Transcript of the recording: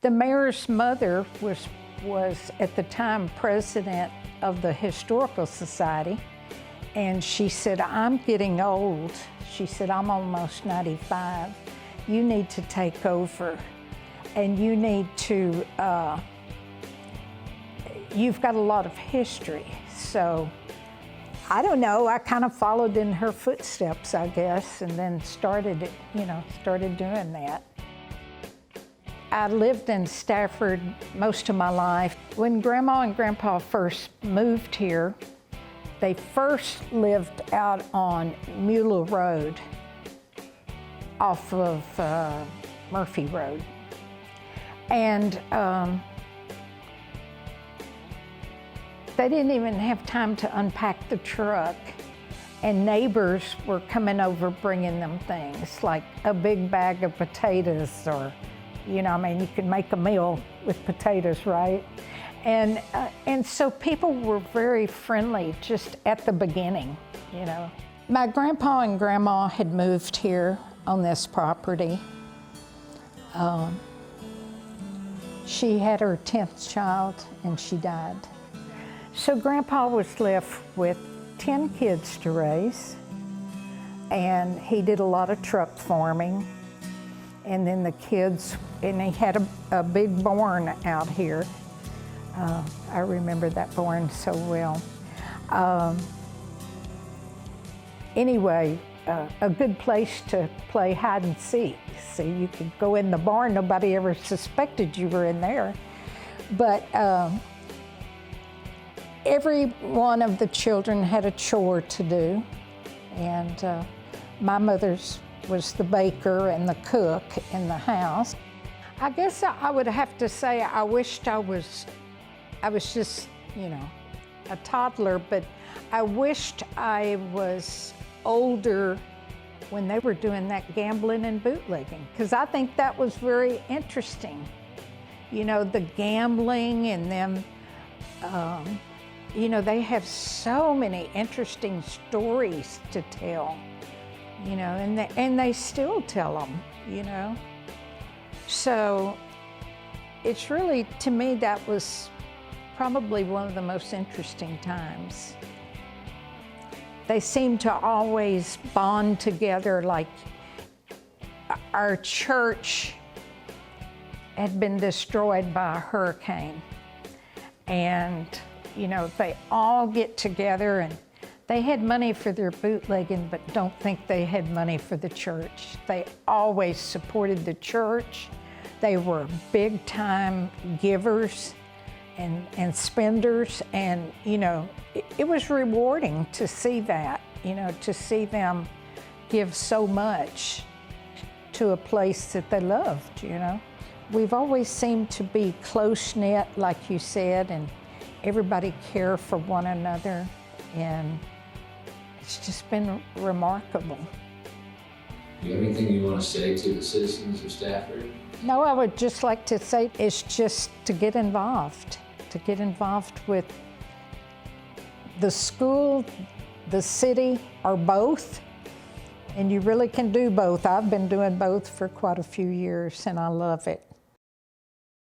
The mayor's mother was at the time president of the Historical Society, and she said, I'm getting old. She said, I'm almost 95. You need to take over, and you need to, you've got a lot of history. So I don't know, I kind of followed in her footsteps, I guess, and then started doing that. I lived in Stafford most of my life. When Grandma and Grandpa first moved here, they first lived out on Mueller Road off of Murphy Road. And they didn't even have time to unpack the truck, and neighbors were coming over bringing them things like a big bag of potatoes, or, you know, I mean, you can make a meal with potatoes, right? And so people were very friendly just at the beginning, you know. My grandpa and grandma had moved here on this property. She had her 10th child and she died. So Grandpa was left with 10 kids to raise, and he did a lot of truck farming. And then the kids, and he had a big barn out here. I remember that barn so well. Anyway, a good place to play hide and seek. So you could go in the barn, nobody ever suspected you were in there. But every one of the children had a chore to do. And my mother's was the baker and the cook in the house. I guess I would have to say I wished I was just, you know, a toddler, but I wished I was older when they were doing that gambling and bootlegging, because I think that was very interesting. You know, the gambling and them, you know, they have so many interesting stories to tell. You know, and they still tell them, you know. So it's really, to me, that was probably one of the most interesting times. They seem to always bond together. Like, our church had been destroyed by a hurricane, and, you know, they all get together, and they had money for their bootlegging, but don't think they had money for the church. They always supported the church. They were big-time givers and spenders, and, you know, it was rewarding to see that, you know, to see them give so much to a place that they loved, you know. We've always seemed to be close-knit, like you said, and everybody care for one another, and it's just been remarkable. Do you have anything you want to say to the citizens of Stafford? No, I would just like to say it's just to get involved with the school, the city, or both. And you really can do both. I've been doing both for quite a few years, and I love it.